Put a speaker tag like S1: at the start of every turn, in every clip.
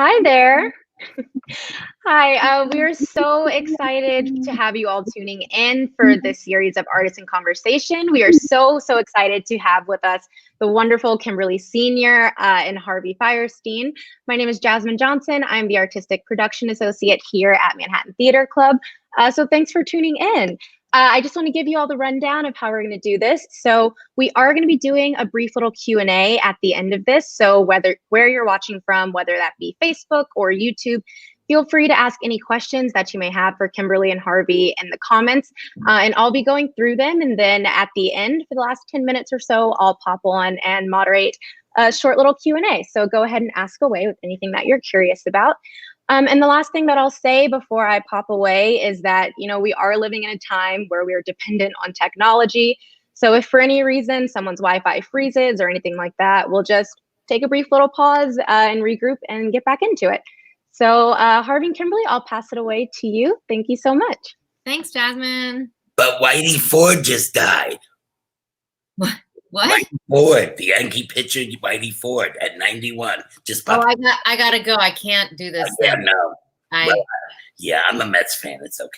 S1: Hi there. Hi, we are so excited to have you all tuning in for this series of Artists in Conversation. We are so excited to have with us the wonderful Kimberly Senior and Harvey Fierstein. My name is Jasmine Johnson. I'm the Artistic Production Associate here at Manhattan Theater Club. So thanks for tuning in. I just want to give you all the rundown of how we're going to do this. So we are going to be doing a brief little Q&A at the end of this. So where you're watching from, whether that be Facebook or YouTube, feel free to ask any questions that you may have for Kimberly and Harvey in the comments, and I'll be going through them. And then at the end, for the last 10 minutes or so, I'll pop on and moderate a short little Q&A. So go ahead and ask away with anything that you're curious about. And the last thing that I'll say before I pop away is that, we are living in a time where we are dependent on technology. So if for any reason someone's Wi-Fi freezes or anything like that, we'll just take a brief little pause and regroup and get back into it. So Harvey and Kimberly, I'll pass it away to you. Thank you so much.
S2: Thanks, Jasmine.
S3: But Whitey Ford just died.
S2: What?
S3: Whitey Ford, the Yankee pitcher, Whitey Ford at 91. Just popped.
S2: I gotta go. I can't do this.
S3: Yeah, no. Yeah, I'm a Mets fan. It's okay.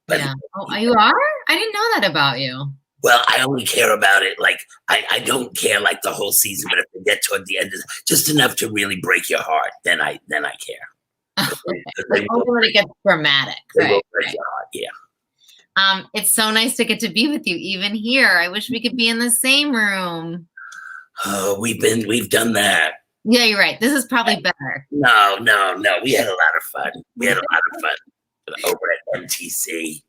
S3: But
S2: yeah. Oh, you are? I didn't know that about you.
S3: Well, I only care about it. Like, I don't care like the whole season, but if we get toward the end, just enough to really break your heart, then I care.
S2: Only when it gets dramatic. Right.
S3: Yeah.
S2: It's so nice to get to be with you, even here. I wish we could be in the same room.
S3: Oh, we've done that.
S2: Yeah, you're right. This is probably better.
S3: No. We had a lot of fun. Over at MTC.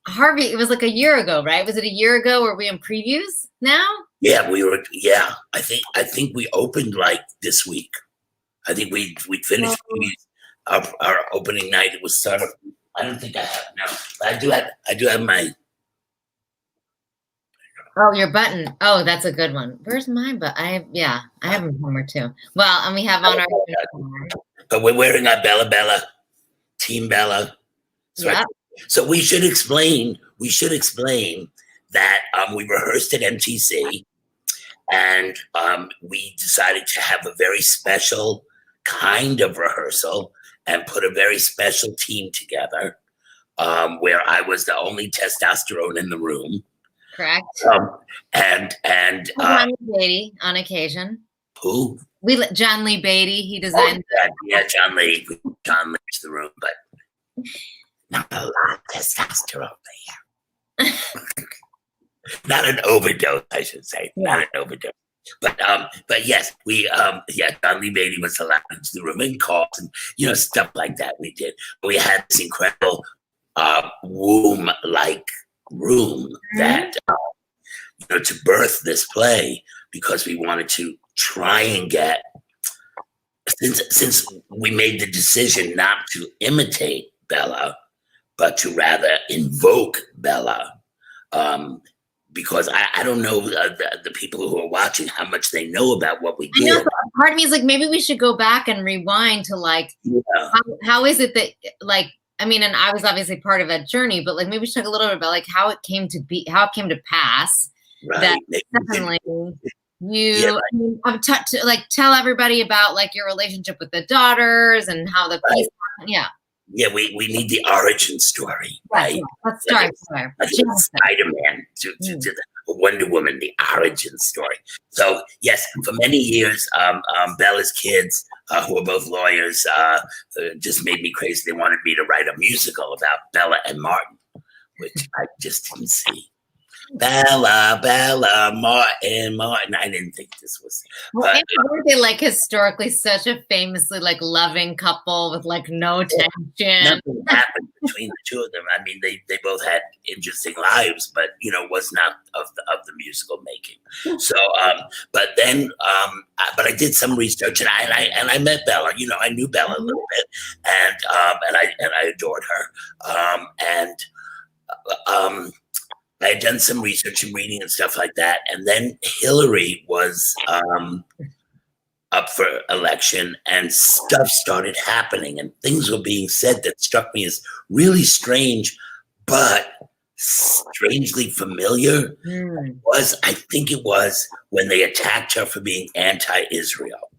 S2: Harvey, it was like a year ago, right? Was it a year ago? Were we in previews now?
S3: Yeah, we were. Yeah, I think we opened like this week. I think we finished our opening night. It was sort of. I don't think I have no. But I do have my.
S2: Oh, your button. Oh, that's a good one. Where's my button? I have a hammer too. Well, and we have on our.
S3: But we're wearing our Bella, Team Bella.
S2: Yeah.
S3: So we should explain that we rehearsed at MTC, and we decided to have a very special kind of rehearsal and put a very special team together, where I was the only testosterone in the room.
S2: Correct.
S3: And
S2: John Lee Beatty on occasion.
S3: Who?
S2: John Lee Beatty. He designed.
S3: John Lee. John Lee's the room, but not a lot of testosterone there. Not an overdose, I should say. Not an overdose. But yes, John Lee Beatty was allowed into the room in calls and stuff like that. We did. We had this incredible womb-like room that to birth this play, because we wanted to try and get, since we made the decision not to imitate Bella, but to rather invoke Bella. Because I don't know the people who are watching how much they know about what we did.
S2: I know, part of me is like, maybe we should go back and rewind to how is it that and I was obviously part of that journey, but maybe we should talk a little bit about how it came to be, how it came to pass.
S3: Right.
S2: That suddenly tell everybody about your relationship with the daughters and how the piece. Yeah.
S3: Yeah, we need the origin story, right?
S2: Yeah, let's start there.
S3: Spider-Man to the Wonder Woman, the origin story. So yes, for many years, Bella's kids, who are both lawyers, just made me crazy. They wanted me to write a musical about Bella and Martin, which I just didn't see. Bella, Martin. I didn't think this was.
S2: Well, were they historically such a famously loving couple with no tension?
S3: Nothing happened between the two of them. I mean, they both had interesting lives, but was not of the musical making. So, but I did some research and I met Bella. I knew Bella a little bit, and I adored her. I had done some research and reading and stuff like that. And then Hillary was up for election and stuff started happening and things were being said that struck me as really strange, but strangely familiar. I think it was when they attacked her for being anti-Israel.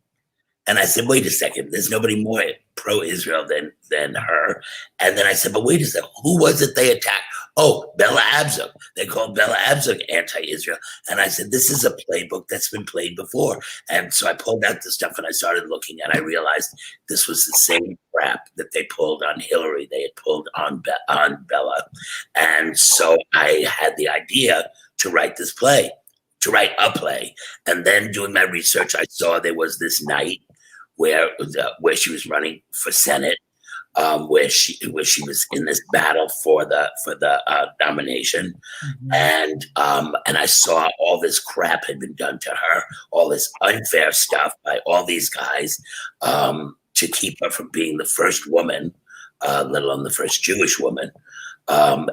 S3: And I said, wait a second, there's nobody more pro-Israel than her. And then I said, but wait a second, who was it they attacked? Oh, Bella Abzug. They called Bella Abzug anti-Israel. And I said, this is a playbook that's been played before. And so I pulled out the stuff and I started looking, and I realized this was the same crap that they pulled on Hillary. They had pulled on Bella. And so I had the idea to write this play, to write a play. And then doing my research, I saw there was this night where she was running for Senate, where she was in this battle for the nomination, and I saw all this crap had been done to her, all this unfair stuff by all these guys, to keep her from being the first woman, let alone the first Jewish woman. And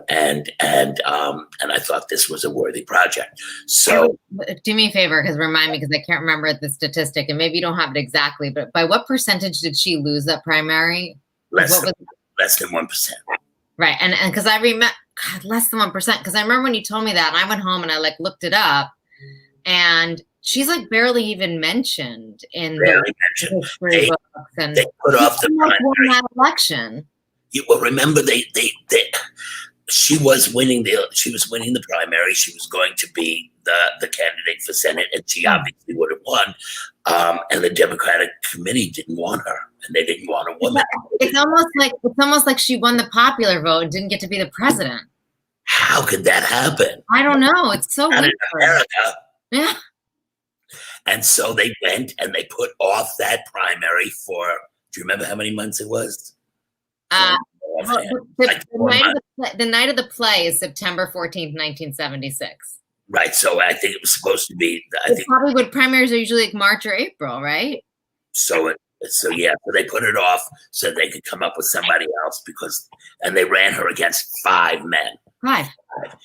S3: I thought this was a worthy project. So
S2: do me a favor, because remind me, because I can't remember the statistic, and maybe you don't have it exactly, but by what percentage did she lose that primary?
S3: Less than 1%.
S2: Right. And because I remember, God, less than 1%. Because I remember when you told me that, and I went home and I like looked it up, and she's like barely even mentioned in the history books. And
S3: they put off the primary.
S2: Won that election.
S3: Well, remember she was winning the primary. She was going to be the candidate for Senate, and she obviously would have won. And the Democratic committee didn't want her, and they didn't want a woman.
S2: It's almost like she won the popular vote and didn't get to be the president.
S3: How could that happen?
S2: I don't know. It's so
S3: Not
S2: weird.
S3: in America.
S2: Yeah.
S3: And so they went and they put off that primary for, do you remember how many months it was?
S2: The night of the play is September 14th, 1976.
S3: Right. So I think it was supposed to be.
S2: Probably what primaries are usually like March or April, right?
S3: So they put it off so they could come up with somebody else and they ran her against 5 men.
S2: Right.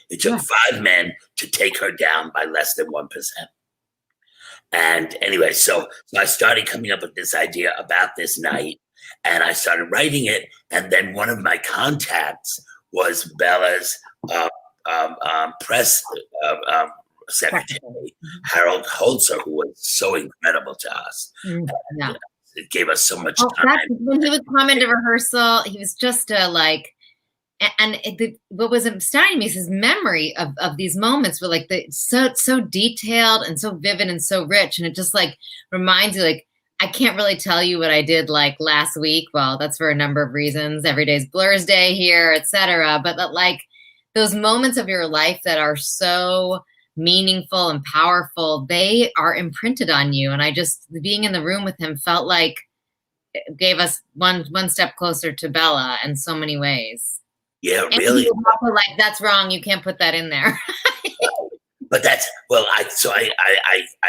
S3: It took 5 men to take her down by less than 1%. And anyway, so I started coming up with this idea about this night, and I started writing it. And then one of my contacts was Bella's press secretary, Harold Holzer, who was so incredible to us.
S2: Yeah.
S3: It gave us so much time.
S2: When he would come into rehearsal, he was just what was astounding me is his memory of these moments were like so detailed and so vivid and so rich, and it just like reminds you, like, I can't really tell you what I did like last week. Well, that's for a number of reasons. Every day's Blur's Day here, etc. But that, like, those moments of your life that are so meaningful and powerful, they are imprinted on you. And I just, being in the room with him felt like it gave us one step closer to Bella in so many ways.
S3: Yeah,
S2: and
S3: really.
S2: He was also like, that's wrong. You can't put that in there.
S3: But I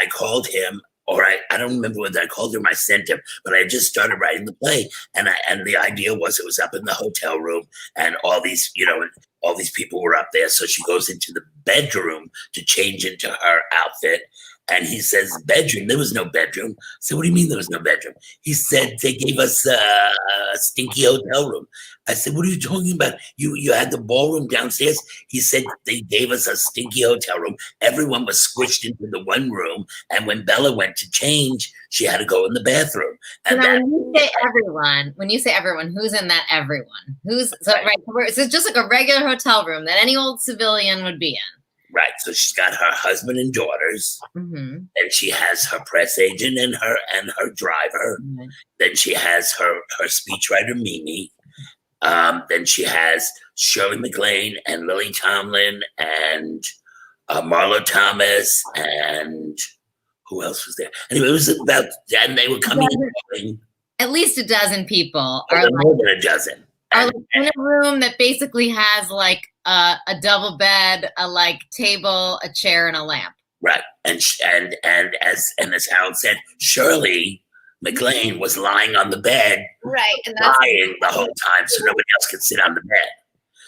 S3: called him, or I don't remember whether I called him or I sent him, but I just started writing the play, and the idea was it was up in the hotel room, and all these people were up there. So she goes into the bedroom to change into her outfit, and he says, bedroom? There was no bedroom. I said, what do you mean there was no bedroom? He said, they gave us a stinky hotel room. I said, what are you talking about? You had the ballroom downstairs? He said, they gave us a stinky hotel room. Everyone was squished into the one room. And when Bella went to change, she had to go in the bathroom. And
S2: now, when you say everyone, who's in that everyone? So it's just like a regular hotel room that any old civilian would be in.
S3: Right. So she's got her husband and daughters, and she has her press agent and her driver. Mm-hmm. Then she has her speechwriter, Mimi. Then she has Shirley MacLaine and Lily Tomlin and Marlo Thomas, and who else was there? Anyway, it was about, and they were coming and going.
S2: At least a dozen people.
S3: More than a dozen.
S2: Are like in a room that basically has like a double bed, a like table, a chair, and a lamp. Right,
S3: and as Harold said, Shirley MacLaine was lying on the bed,
S2: right, and
S3: crying the whole time, so nobody else could sit on the bed.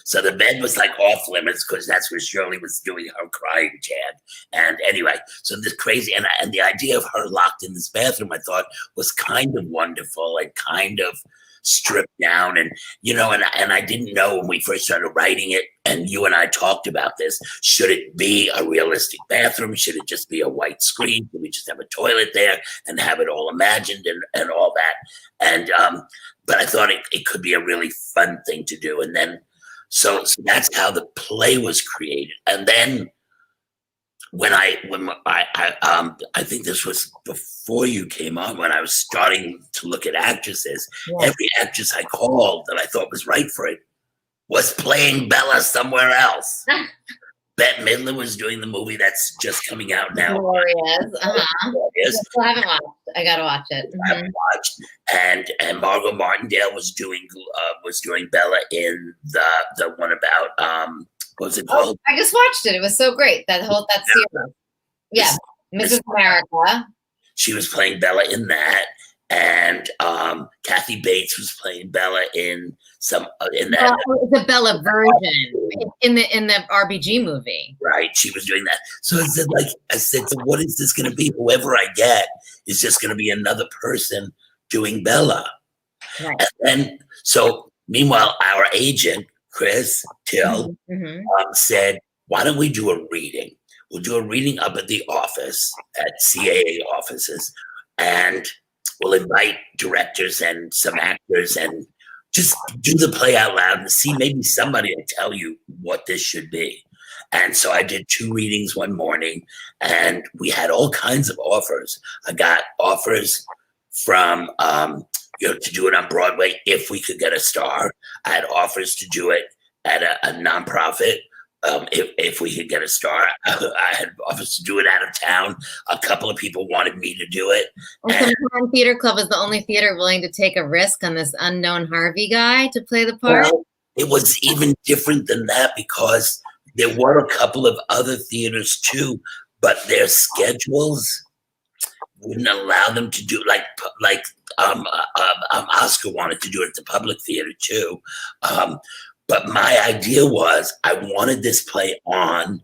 S3: So the bed was like off limits because that's where Shirley was doing her crying chant. And anyway, so this crazy, and the idea of her locked in this bathroom, I thought was kind of wonderful and kind of stripped down, and and I didn't know when we first started writing it, and you and I talked about this. Should it be a realistic bathroom? Should it just be a white screen? Should we just have a toilet there and have it all imagined and all that? And but I thought it could be a really fun thing to do, and then so that's how the play was created, and then. When I think this was before you came on, when I was starting to look at actresses, every actress I called that I thought was right for it was playing Bella somewhere else. Bette Midler was doing the movie that's just coming out now.
S2: Glorious. I haven't watched. I gotta watch it.
S3: I haven't watched. And Margot Martindale was doing Bella in the one about what was it called?
S2: I just watched it. It was so great. That series. Yeah, Mrs. America.
S3: She was playing Bella in that, and Kathy Bates was playing Bella in that.
S2: The Bella version in the RBG movie.
S3: Right, she was doing that. So I said, so what is this going to be? Whoever I get is just going to be another person doing Bella.
S2: Right.
S3: And so, meanwhile, our agent. Chris Till said, why don't we do a reading? We'll do a reading up at the office, at CAA offices, and we'll invite directors and some actors and just do the play out loud and see maybe somebody will tell you what this should be. And so I did 2 readings one morning, and we had all kinds of offers. I got offers from to do it on Broadway if we could get a star. I had offers to do it at a nonprofit if we could get a star. I had offers to do it out of town. A couple of people wanted me to do it.
S2: And Manhattan Theater Club is the only theater willing to take a risk on this unknown Harvey guy to play the part.
S3: Well, it was even different than that because there were a couple of other theaters too, but their schedules wouldn't allow them to do like Oscar wanted to do it at the Public Theater too. But my idea was I wanted this play on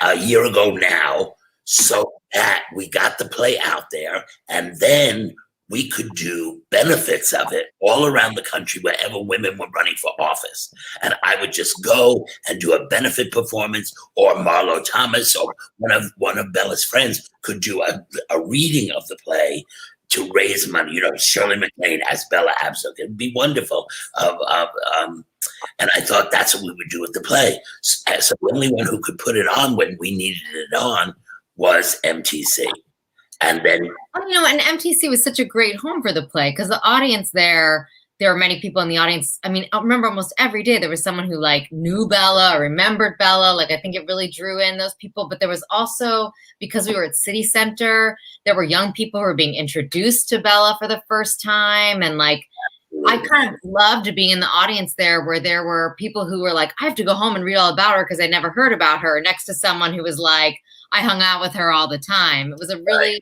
S3: a year ago now so that we got the play out there and then we could do benefits of it all around the country wherever women were running for office. And I would just go and do a benefit performance, or Marlo Thomas or one of Bella's friends could do a reading of the play to raise money. Shirley MacLaine as Bella Abzug. It'd be wonderful. And I thought that's what we would do with the play. So the only one who could put it on when we needed it on was MTC. And then,
S2: and MTC was such a great home for the play because the audience there were many people in the audience. I mean, I remember almost every day there was someone who knew Bella or remembered Bella. I think it really drew in those people. But there was also, because we were at City Center, there were young people who were being introduced to Bella for the first time. And I kind of loved being in the audience there where there were people who were I have to go home and read all about her because I never heard about her, next to someone who was I hung out with her all the time. It was a really,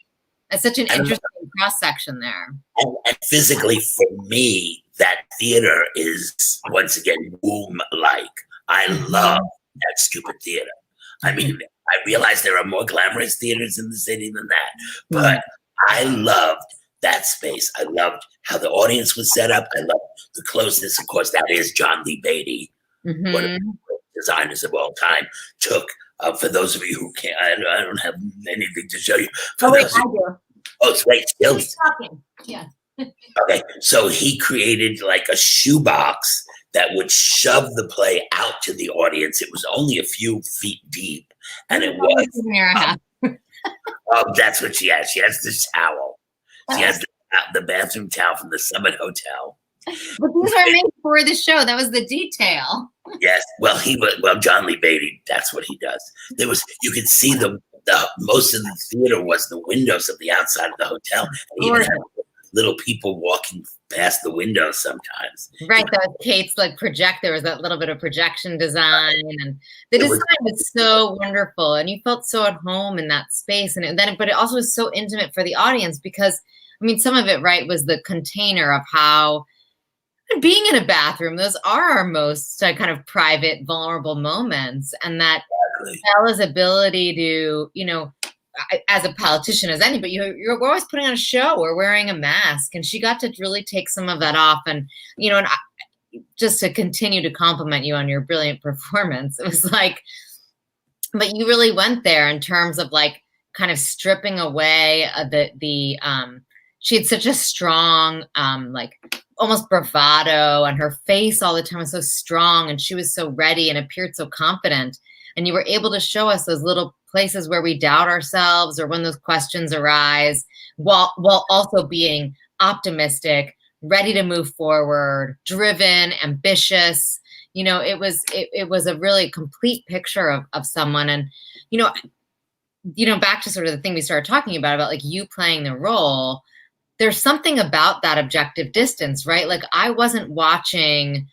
S2: such an interesting cross section there.
S3: And physically for me, that theater is once again womb-like. I love that stupid theater. I mean, I realize there are more glamorous theaters in the city than that, but I loved that space. I loved how the audience was set up. I loved the closeness. Of course, that is John Lee Beatty, one of the designers of all time, took. For those of you who can't, I don't have anything to show you.
S2: I do.
S3: Oh, it's right still.
S2: He's talking. Yeah.
S3: Okay, so he created a shoebox that would shove the play out to the audience. It was only a few feet deep, and it was. That's what she has. She has this towel. She has the bathroom towel from the Summit Hotel.
S2: But these were made for the show. That was the detail.
S3: Yes. Well, John Lee Beatty, that's what he does. You could see the most of the theater was the windows of the outside of the hotel. And even had little people walking past the windows sometimes.
S2: Right. That was Kate's project. There was that little bit of projection design, and the design was so wonderful. And you felt so at home in that space. But it also was so intimate for the audience because, some of it, was the container of how being in a bathroom, those are our most kind of private, vulnerable moments. And that Bella's ability to, as a politician as any, but you're always putting on a show or wearing a mask, and she got to really take some of that off. And, you know, and just to continue to compliment you on your brilliant performance, it was like, but you really went there in terms of like kind of stripping away she had such a strong, like almost bravado, and her face all the time was so strong, and she was so ready and appeared so confident. And you were able to show us those little places where we doubt ourselves or when those questions arise, while also being optimistic, ready to move forward, driven, ambitious. You know, it was a really complete picture of someone. And, you know, back to sort of the thing we started talking about like you playing the role, there's something about that objective distance, right? Like I wasn't watching,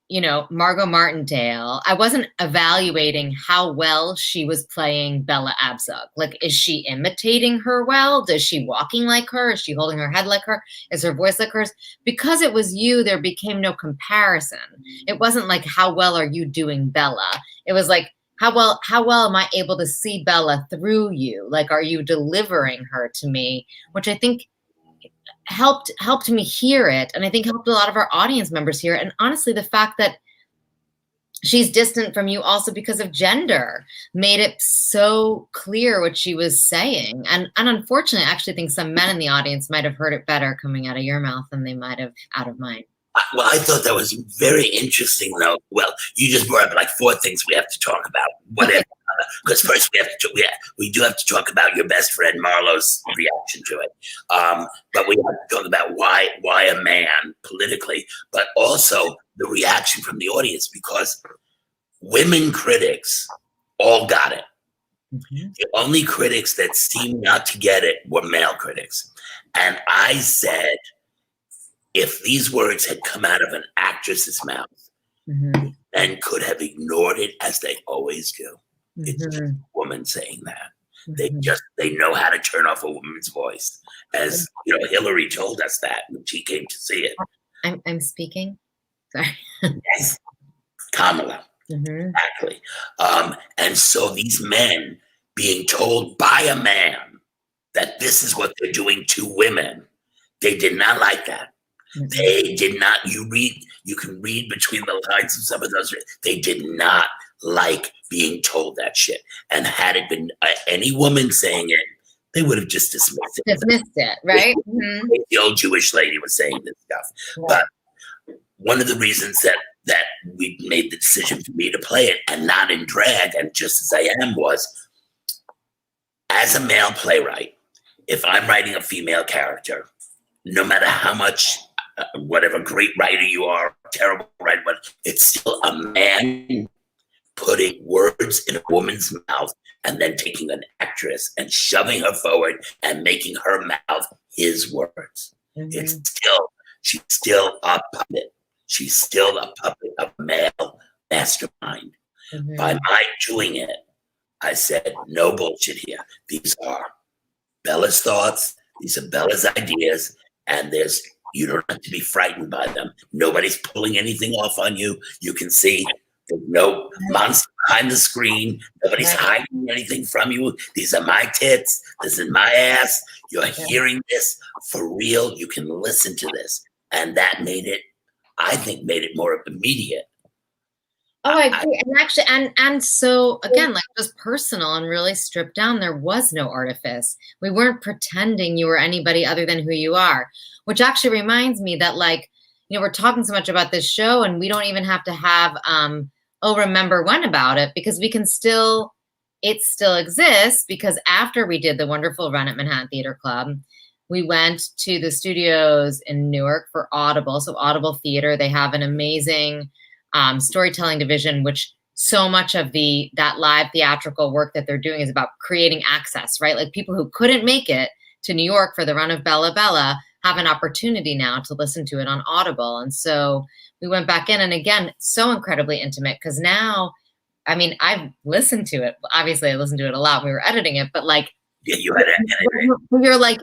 S2: you know, Margot Martindale. I wasn't evaluating how well she was playing Bella Abzug. Like, is she imitating her well? Is she walking like her? Is she holding her head like her? Is her voice like hers? Because it was you, there became no comparison. It wasn't like, how well are you doing Bella? It was like, how well am I able to see Bella through you? Like, are you delivering her to me? Which I think helped me hear it. And I think helped a lot of our audience members hear it. And honestly, the fact that she's distant from you also because of gender made it so clear what she was saying. And unfortunately, I actually think some men in the audience might have heard it better coming out of your mouth than they might have out of mine.
S3: Well, I thought that was very interesting, though. Well, you just brought up like 4 things we have to talk about. Whatever, because first we do have to talk about your best friend Marlo's reaction to it. But we have to talk about why a man politically, but also the reaction from the audience, because women critics all got it. Mm-hmm. The only critics that seemed not to get it were male critics, and I said, if these words had come out of an actress's mouth, mm-hmm. men could have ignored it as they always do. Mm-hmm. It's just a woman saying that. Mm-hmm. They know how to turn off a woman's voice. As you know, Hillary told us that when she came to see it.
S2: I'm speaking. Sorry.
S3: Yes, Kamala. Mm-hmm. Exactly. And so these men being told by a man that this is what they're doing to women, they did not like that. Mm-hmm. They did not. You can read between the lines of some of those. They did not like being told that shit. And had it been any woman saying it, they would have just dismissed it.
S2: Dismissed it, right? Mm-hmm.
S3: The old Jewish lady was saying this stuff. Yeah. But one of the reasons that we made the decision for me to play it and not in drag and just as I am was, as a male playwright, if I'm writing a female character, no matter how much whatever great writer you are, terrible writer, but it's still a man putting words in a woman's mouth and then taking an actress and shoving her forward and making her mouth his words. Mm-hmm. She's still a puppet. She's still a puppet of a male mastermind. Mm-hmm. By my doing it, I said, no bullshit here. These are Bella's thoughts. These are Bella's ideas. And you don't have to be frightened by them. Nobody's pulling anything off on you. You can see there's no monster behind the screen. Nobody's hiding anything from you. These are my tits. This is my ass. You're hearing this for real. You can listen to this. And that made it more immediate.
S2: Oh, I agree. And actually, and so again, like just personal and really stripped down, there was no artifice. We weren't pretending you were anybody other than who you are, which actually reminds me that, like, you know, we're talking so much about this show and we don't even have to have, remember when about it, because it still exists, because after we did the wonderful run at Manhattan Theater Club, we went to the studios in Newark for Audible. So Audible Theater, they have an amazing storytelling division, which so much of that live theatrical work that they're doing is about creating access, right? Like people who couldn't make it to New York for the run of Bella Bella have an opportunity now to listen to it on Audible. And so we went back in, and again, so incredibly intimate, because now, I mean, I've listened to it. Obviously, I listened to it a lot when we were editing it, but like,
S3: yeah, you had it.
S2: You're like,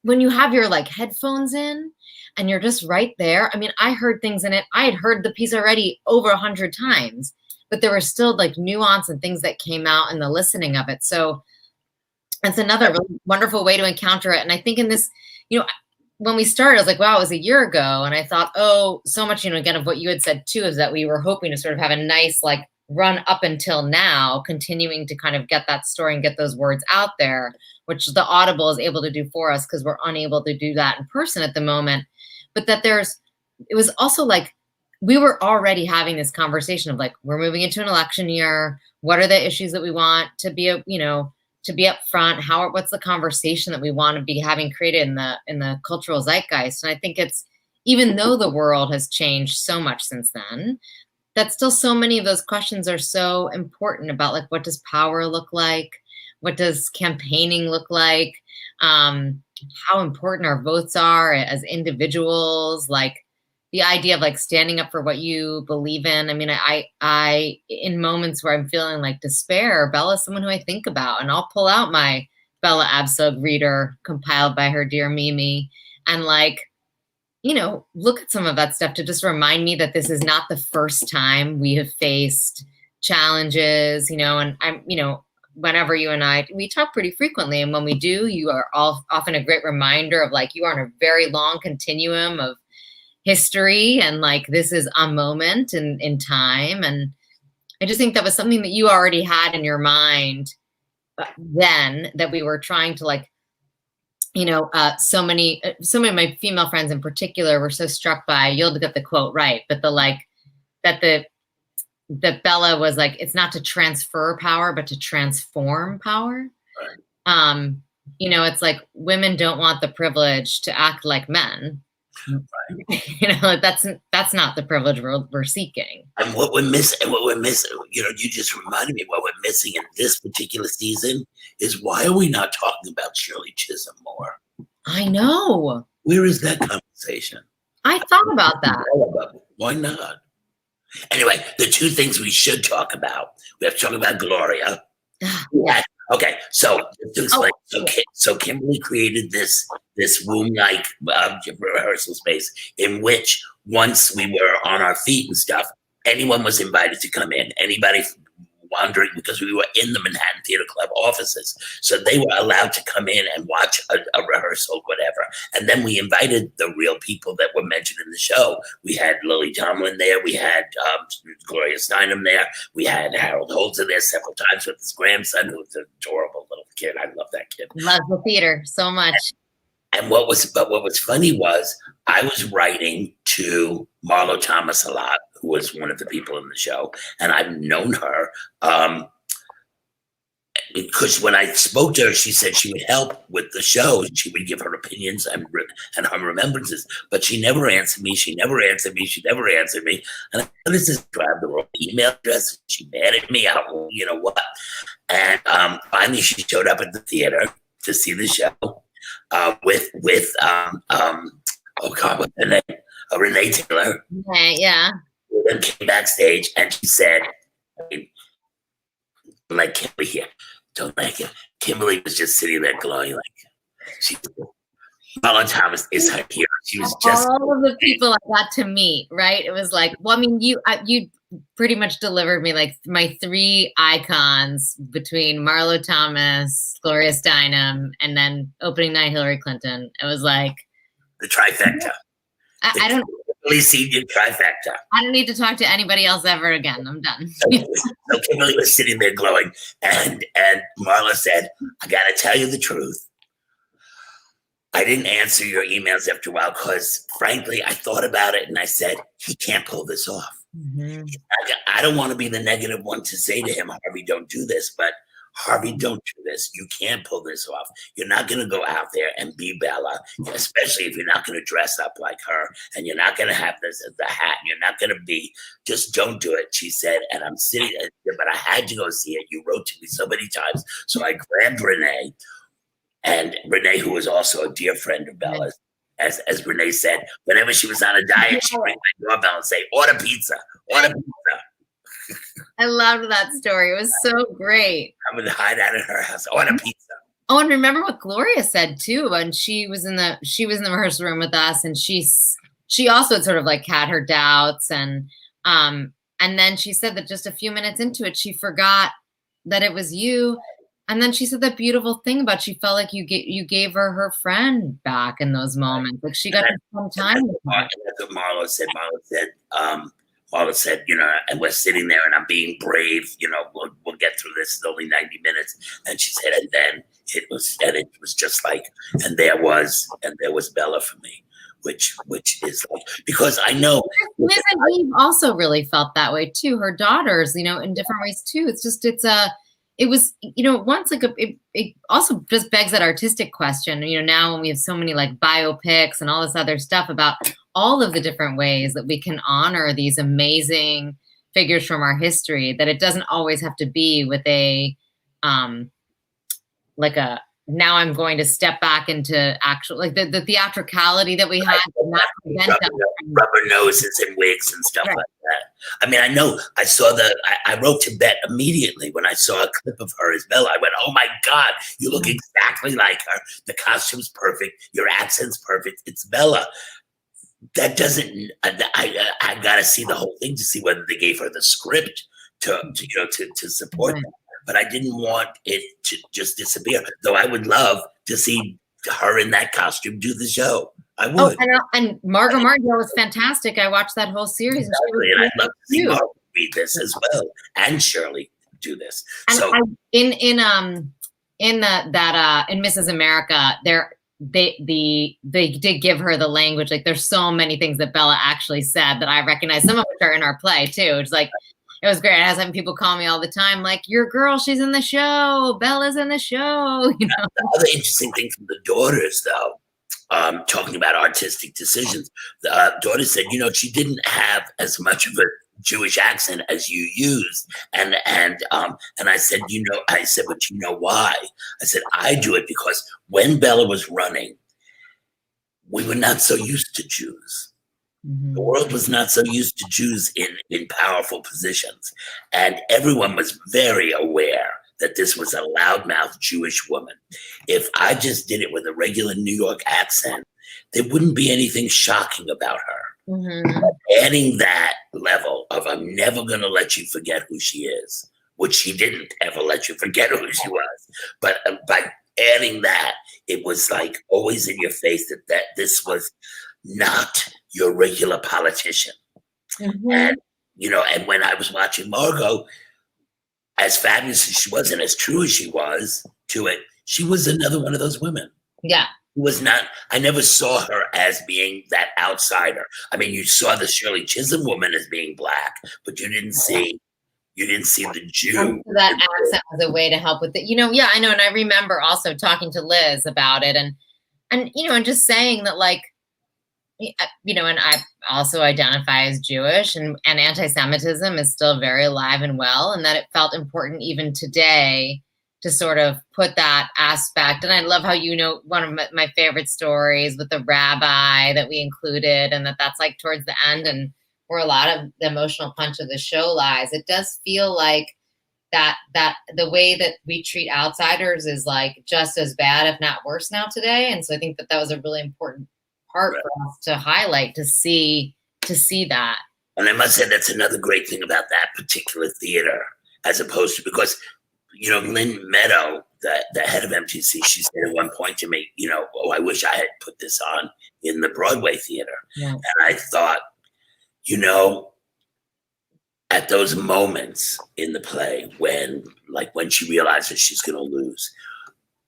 S2: when you have your like headphones in and you're just right there. I mean, I heard things in it. I had heard the piece already over 100 times, but there were still like nuance and things that came out in the listening of it. So That's another really wonderful way to encounter it. And I think in this, when we started, I was like, wow, it was a year ago. And I thought, oh, so much, again, of what you had said too, is that we were hoping to sort of have a nice like run up until now, continuing to kind of get that story and get those words out there, which the Audible is able to do for us because we're unable to do that in person at the moment. But that it was also like, we were already having this conversation of like, we're moving into an election year. What are the issues that we want to be, to be up front? What's the conversation that we want to be having created in the cultural zeitgeist? And I think it's, even though the world has changed so much since then, that still so many of those questions are so important about like, what does power look like? What does campaigning look like? How important our votes are as individuals, like the idea of like standing up for what you believe in. I mean, I in moments where I'm feeling like despair, Bella's someone who I think about, and I'll pull out my Bella Absug reader compiled by her dear Mimi and like, look at some of that stuff to just remind me that this is not the first time we have faced challenges, and I'm, whenever you and we talk pretty frequently. And when we do, you are often a great reminder of like, you are on a very long continuum of history. And like, this is a moment in time. And I just think that was something that you already had in your mind then, that we were trying to like, so many of my female friends in particular were so struck by, you'll get the quote right, but that Bella was like, it's not to transfer power, but to transform power.
S3: Right.
S2: It's like women don't want the privilege to act like men. Right. That's not the privilege we're seeking.
S3: And what we're missing, you just reminded me, what we're missing in this particular season is, why are we not talking about Shirley Chisholm more?
S2: I know.
S3: Where is that conversation?
S2: I thought about that.
S3: Why not? Anyway, the two things we should talk about. We have to talk about Gloria.
S2: Yeah.
S3: Okay, so to explain, so Kimberly created this womb-like rehearsal space in which, once we were on our feet and stuff, anyone was invited to come in. Anybody wandering, because we were in the Manhattan Theater Club offices, so they were allowed to come in and watch a rehearsal, whatever. And then we invited the real people that were mentioned in the show. We had Lily Tomlin there. We had Gloria Steinem there. We had Harold Holzer there several times with his grandson, who was an adorable little kid. I love that kid.
S2: Love the theater so much.
S3: And what was funny was, I was writing to Marlo Thomas a lot, who was one of the people in the show, and I've known her because when I spoke to her, she said she would help with the show. She would give her opinions and her remembrances, but she never answered me. She never answered me. And I just grabbed the wrong email address. She mad at me. What? And finally, she showed up at the theater to see the show with what's her name? Renee Taylor.
S2: Okay, yeah.
S3: We then came backstage, and she said, like Kimberly here. Don't like it. Kimberly was just sitting there glowing, like Marlon Thomas is her hero. She was just
S2: all of the people I got to meet, right? It was like, well, I mean, you pretty much delivered me like my three icons between Marlo Thomas, Gloria Steinem, and then opening night Hillary Clinton. It was like
S3: the trifecta.
S2: I don't.
S3: Kimberly Senior trifecta.
S2: I don't need to talk to anybody else ever again. I'm done.
S3: So Kimberly was sitting there glowing, and Marla said, "I got to tell you the truth. I didn't answer your emails after a while because, frankly, I thought about it and I said, he can't pull this off. Mm-hmm. I don't want to be the negative one to say to him, Harvey, don't do this, but Harvey, don't do this. You can't pull this off. You're not going to go out there and be Bella, especially if you're not going to dress up like her, and you're not going to have the hat. And you're not going to be, just don't do it," she said. And I'm sitting there, but I had to go see it. You wrote to me so many times. So I grabbed Renee, and Renee, who was also a dear friend of Bella's, as Renee said, whenever she was on a diet, she'd ring my doorbell and say, order pizza.
S2: I loved that story. It was so great.
S3: I would hide out at her house. Order pizza.
S2: Oh, and remember what Gloria said too. And she was in the rehearsal room with us, and she also sort of like had her doubts, and then she said that just a few minutes into it, she forgot that it was you, And then she said that beautiful thing about she felt like you gave her friend back in those moments. Like she got to spend time with her.
S3: That's what Marlo said. Marlo said, and we're sitting there and I'm being brave, we'll get through this. It's only 90 minutes. And she said, and then it was just like, and there was Bella for me, which is like, because I know.
S2: Liz and Eve also really felt that way too. Her daughters, in different ways too. It's just, it was, once like it also just begs that artistic question, now when we have so many like biopics and all this other stuff about all of the different ways that we can honor these amazing figures from our history, that it doesn't always have to be with now I'm going to step back into actual, like the theatricality that we had.
S3: Rubber noses and wigs and stuff like that. I mean, I know I wrote to Bet immediately when I saw a clip of her as Bella. I went, oh my God, you look exactly like her. The costume's perfect. Your accent's perfect. It's Bella. That doesn't, I got to see the whole thing to see whether they gave her the script to support that. But I didn't want it to just disappear. Though I would love to see her in that costume do the show. I would.
S2: Oh, and Margot Martindale was fantastic. I watched that whole series.
S3: Exactly, and I'd love to see Margot read this as well, and Shirley do this.
S2: And
S3: so
S2: in Mrs. America, they did give her the language. Like there's so many things that Bella actually said that I recognize. Some of which are in our play too. It's like. It was great. I was having people call me all the time, like, your girl, she's in the show. Bella's in the show.
S3: The other interesting thing from the daughters, though, talking about artistic decisions, the daughter said, she didn't have as much of a Jewish accent as you used. And I said, but you know why? I said, I do it because when Bella was running, we were not so used to Jews. The world was not so used to Jews in powerful positions. And everyone was very aware that this was a loudmouth Jewish woman. If I just did it with a regular New York accent, there wouldn't be anything shocking about her. Adding that level of I'm never going to let you forget who she is, which she didn't ever let you forget who she was. But by adding that, it was like always in your face that this was not your regular politician. And when I was watching Margot, as fabulous as she was and as true as she was to it, she was another one of those women.
S2: Yeah.
S3: Was not, I never saw her as being that outsider. I mean, you saw the Shirley Chisholm woman as being Black, but you didn't see the Jew.
S2: That accent was a way to help with it. Yeah, I know. And I remember also talking to Liz about it and just saying that like, and I also identify as Jewish and anti-Semitism is still very alive and well, and that it felt important even today to sort of put that aspect. And I love how, one of my favorite stories with the rabbi that we included, and that's like towards the end and where a lot of the emotional punch of the show lies. It does feel like that the way that we treat outsiders is like just as bad, if not worse now today. And so I think that was a really important part for us to highlight, to see that.
S3: And I must say that's another great thing about that particular theater, as opposed to, because Lynn Meadow, the head of MTC, she said at one point to me, I wish I had put this on in the Broadway theater. Yeah. And I thought, at those moments in the play when she realizes she's going to lose,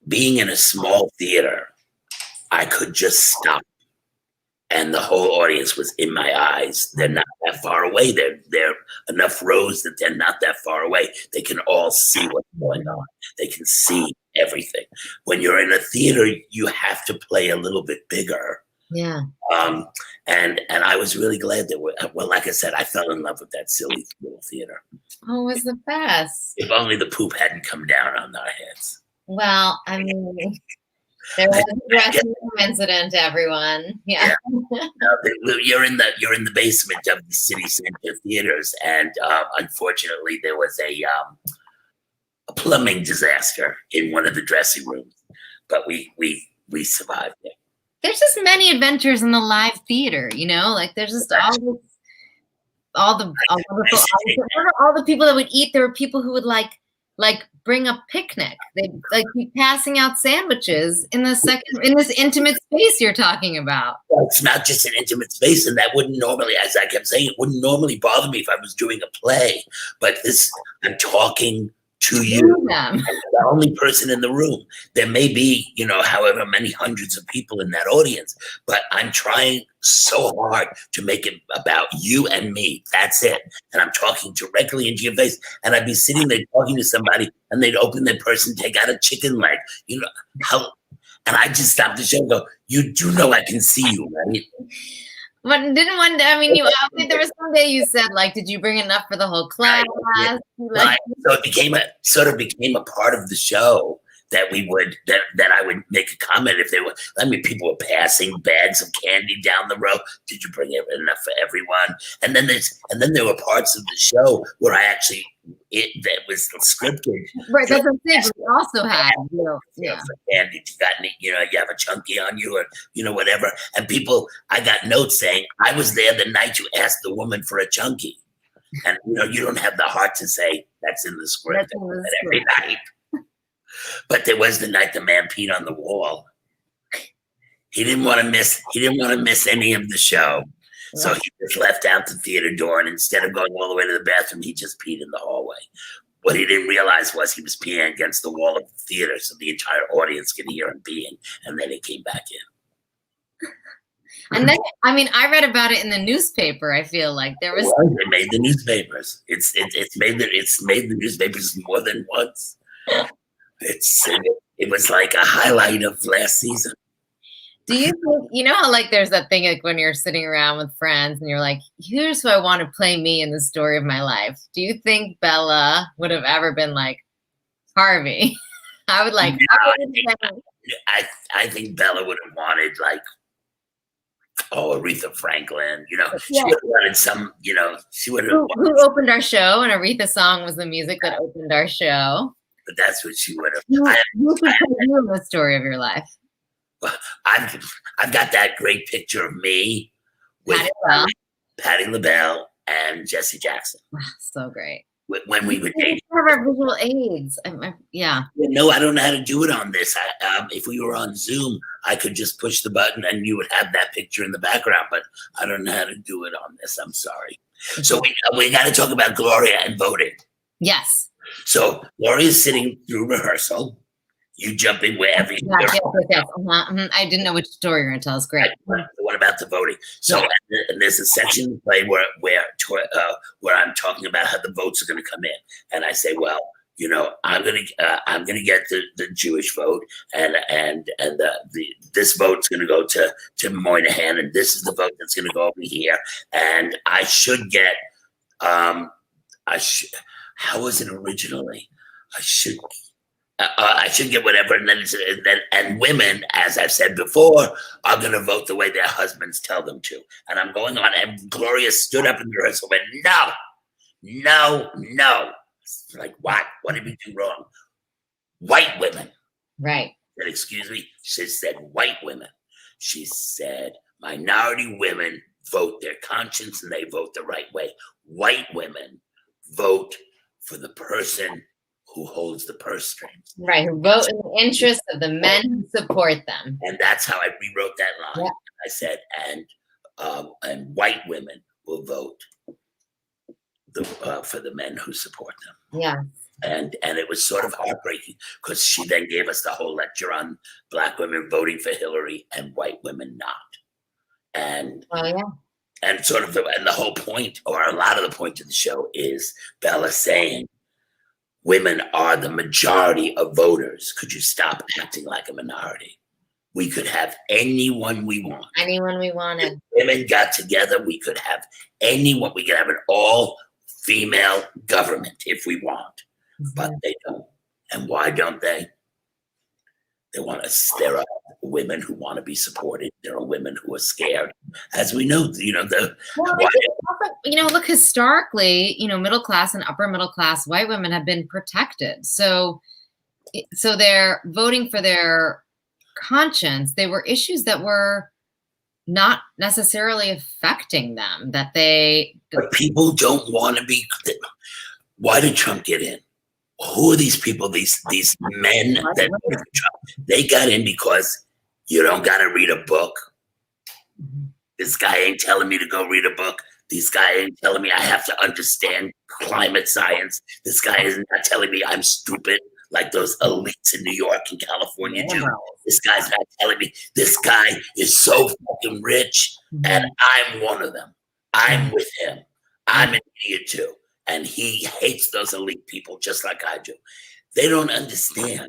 S3: being in a small theater, I could just stop. And the whole audience was in my eyes. They're not that far away. They're enough rows that they're not that far away. They can all see what's going on. They can see everything. When you're in a theater, you have to play a little bit bigger.
S2: Yeah.
S3: And I was really glad that like I said, I fell in love with that silly little theater.
S2: Oh, it was the best.
S3: If only the poop hadn't come down on our heads.
S2: Well, I mean, there was a dressing room incident, everyone. Yeah.
S3: You're in the basement of the city center theaters, and unfortunately, there was a plumbing disaster in one of the dressing rooms, but we survived it.
S2: There's just many adventures in the live theater, like there's just all the people that would eat. There were people who would like like bring a picnic. They like be passing out sandwiches in this intimate space you're talking about.
S3: Well, it's not just an intimate space, and that wouldn't normally, as I kept saying, it wouldn't normally bother me if I was doing a play. But this, I'm talking to you,
S2: them.
S3: the only person in the room. There may be, however many hundreds of people in that audience, but I'm trying so hard to make it about you and me. That's it. And I'm talking directly into your face. And I'd be sitting there talking to somebody, and they'd open their purse and take out a chicken leg. And I just stopped the show and go, you do know I can see you, right?
S2: But didn't one day, I mean, there was some day you said, like, did you bring enough for the whole class?
S3: Right. Right. So it became a part of the show that I would make a comment if people were passing bags of candy down the road. Did you bring enough for everyone? And then there were parts of the show where that was scripted.
S2: Right, that's what I'm saying. But we also had,
S3: for candy, you have a chunky on you, or whatever. And I got notes saying, I was there the night you asked the woman for a chunky. And you don't have the heart to say that's in the script every night. But there was the night the man peed on the wall. He didn't want to miss any of the show. So he just left out the theater door, and instead of going all the way to the bathroom, he just peed in the hallway. What he didn't realize was he was peeing against the wall of the theater, so the entire audience could hear him peeing, and then he came back in.
S2: And then, I mean, I read about it in the newspaper. I feel like there was.
S3: Well, they made the newspapers. It's made the newspapers more than once. It was like a highlight of last season.
S2: Do you think, how like there's that thing like when you're sitting around with friends and you're like, here's who I want to play me in the story of my life. Do you think Bella would have ever been like Harvey? I would like.
S3: I think Bella would have wanted like, Aretha Franklin. She would have wanted some. She would have.
S2: Who opened our show? And Aretha's song was the music that opened our show.
S3: But that's what she would have.
S2: Who could put you in the story of your life?
S3: I've got that great picture of me with Patti LaBelle and Jesse Jackson.
S2: So great.
S3: When we were dating.
S2: We have our visual aids. Yeah.
S3: No, I don't know how to do it on this. If we were on Zoom, I could just push the button and you would have that picture in the background, but I don't know how to do it on this. I'm sorry. So we got to talk about Gloria and voting.
S2: Yes.
S3: So Gloria's sitting through rehearsal. You jump in wherever you
S2: I didn't know which story you're going to tell us. Great.
S3: What about the voting? So and there's a section of the play where I'm talking about how the votes are going to come in, and I say, well, I'm gonna get the Jewish vote, and this vote's going to go to Moynihan, and this is the vote that's going to go over here, and I should get how was it originally? I should get whatever, and women, as I've said before, are going to vote the way their husbands tell them to. And I'm going on, and Gloria stood up in the rehearsal and went, no. Like, what? What did we do wrong? White women.
S2: Right.
S3: I said, excuse me? She said, white women. She said, minority women vote their conscience and they vote the right way. White women vote for the person who holds the purse strings.
S2: Right, who vote in the interest of the men who support them.
S3: And that's how I rewrote that line. Yeah. I said, and white women will vote for the men who support them.
S2: Yeah.
S3: And it was sort of heartbreaking because she then gave us the whole lecture on Black women voting for Hillary and white women not. And and sort of and the whole point, or a lot of the point of the show, is Bella saying, women are the majority of voters. Could you stop acting like a minority? We could have anyone we want.
S2: Anyone we wanted.
S3: If women got together, we could have anyone. We could have an all-female government if we want. Mm-hmm. But they don't. And why don't they? There are women who want to be supported. There are women who are scared. As we know,
S2: look, historically, middle class and upper middle class white women have been protected. So they're voting for their conscience. They were issues that were not necessarily affecting them.
S3: But people don't want to be. Why did Trump get in? who are these people? These men that they got in because you don't got to read a book. This guy ain't telling me to go read a book. This guy ain't telling me I have to understand climate science. This guy is not telling me I'm stupid like those elites in New York and California do. This guy's not telling me this guy is so fucking rich and I'm one of them. I'm with him. I'm an idiot too. And he hates those elite people just like I do. They don't understand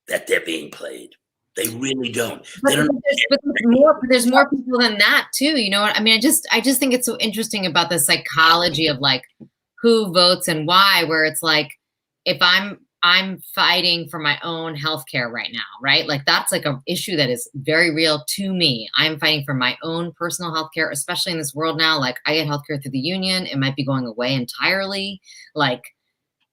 S3: that they're being played. They really don't. They don't
S2: there's more people than that too. You know what I mean? I just think it's so interesting about the psychology of like who votes and why, where it's like, if I'm fighting for my own healthcare right now, right? Like that's like an issue that is very real to me. I'm fighting for my own personal healthcare, especially in this world now. Like I get healthcare through the union. It might be going away entirely. Like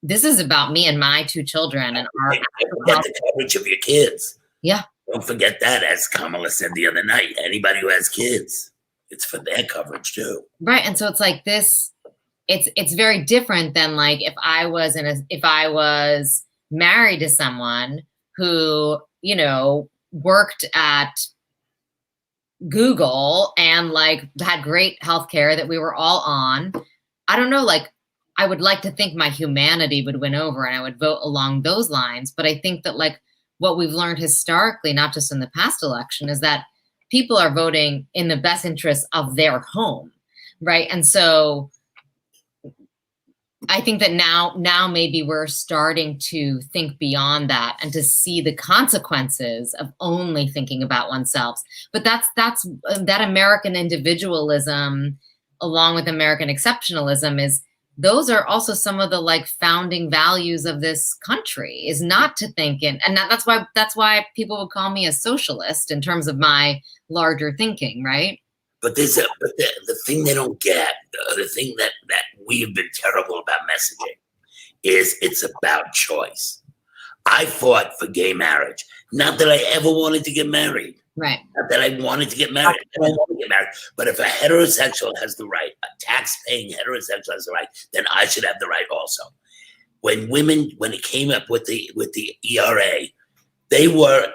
S2: this is about me and my 2 children and our
S3: forget the coverage of your kids.
S2: Yeah.
S3: Don't forget that, as Kamala said the other night, anybody who has kids, it's for their coverage too.
S2: Right. And so it's like this, it's very different than like if I was married to someone who, you know, worked at Google and like had great healthcare that we were all on. I don't know, like I would like to think my humanity would win over and I would vote along those lines. But I think that like what we've learned historically, not just in the past election, is that people are voting in the best interest of their home, right? And so I think that now maybe we're starting to think beyond that and to see the consequences of only thinking about oneself. But that's that American individualism, along with American exceptionalism, is those are also some of the like founding values of this country, is not to think and that's why people would call me a socialist in terms of my larger thinking, right?
S3: But the thing they don't get, the thing that we have been terrible about messaging is it's about choice. I fought for gay marriage. Not that I ever wanted to get married.
S2: Right.
S3: Not that I wanted to get married. I don't want to get married. But if a heterosexual has the right, a tax-paying heterosexual has the right, then I should have the right also. When it came up with the ERA, they were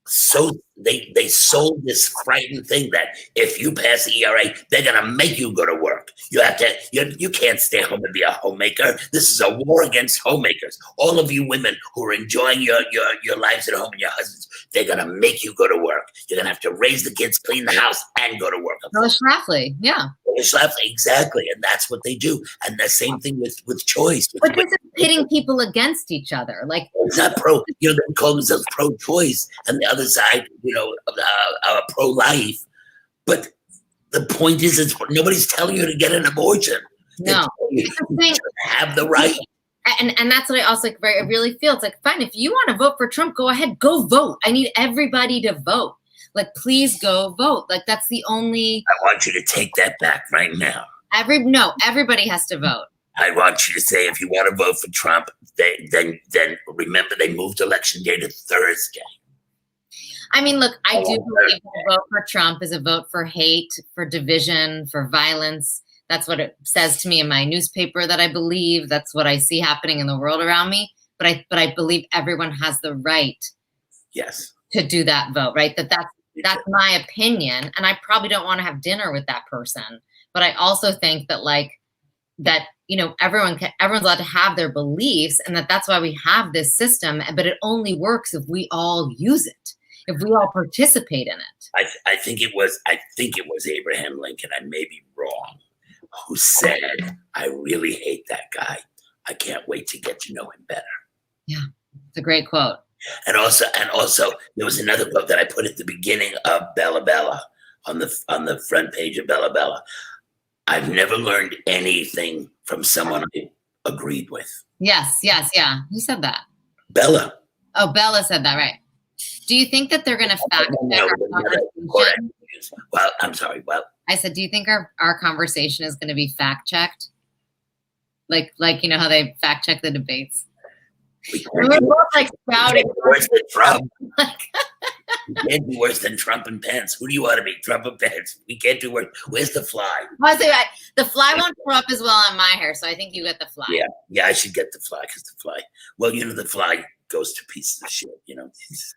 S3: so they sold this frightened thing that if you pass the ERA, they're gonna make you go to work. You can't stay home and be a homemaker. This is a war against homemakers. All of you women who are enjoying your lives at home and your husbands, they're gonna make you go to work. You're gonna have to raise the kids, clean the house, and go to work.
S2: Schlafly, yeah.
S3: Exactly, and that's what they do. And the same thing with choice.
S2: But this is pitting people against each other. Like
S3: it's not pro. You know, they call themselves pro-choice, and the other side, you know, pro-life. But the point is, nobody's telling you to get an abortion.
S2: No,
S3: you have the right.
S2: And that's what I also like, I really feel. It's like, fine, if you want to vote for Trump, go ahead, go vote. I need everybody to vote. Like, please go vote. Like, that's the only.
S3: I want you to take that back right now.
S2: Everybody has to vote.
S3: I want you to say, if you want to vote for Trump, then remember they moved election day to Thursday.
S2: I mean, look, I do believe a vote for Trump is a vote for hate, for division, for violence. That's what it says to me in my newspaper that I believe. That's what I see happening in the world around me. But I believe everyone has the right.
S3: Yes.
S2: To do that vote, right? That's my opinion, and I probably don't want to have dinner with that person. But I also think that you know, everyone's allowed to have their beliefs, and that's why we have this system. But it only works if we all use it, if we all participate in it.
S3: I think it was Abraham Lincoln. I may be wrong, who said, "I really hate that guy. I can't wait to get to know him better."
S2: Yeah, it's a great quote.
S3: And also, there was another quote that I put at the beginning of Bella Bella on the front page of Bella Bella. I've never learned anything from someone I agreed with.
S2: Yes, yeah. Who said that?
S3: Bella.
S2: Oh, Bella said that, right? Do you think that they're going to fact check our conversation?
S3: Well, I'm sorry. Well,
S2: I said, do you think our conversation is going to be fact checked? Like you know how they fact check the debates. We're both like spouting.
S3: We can't do worse than Trump and Pence. Who do you want to be, Trump and Pence? We can't do worse. Where's the fly?
S2: Honestly, the fly won't show up as well on my hair, so I think you get the fly.
S3: Yeah, I should get the fly because the fly. Well, the fly goes to pieces of shit. It's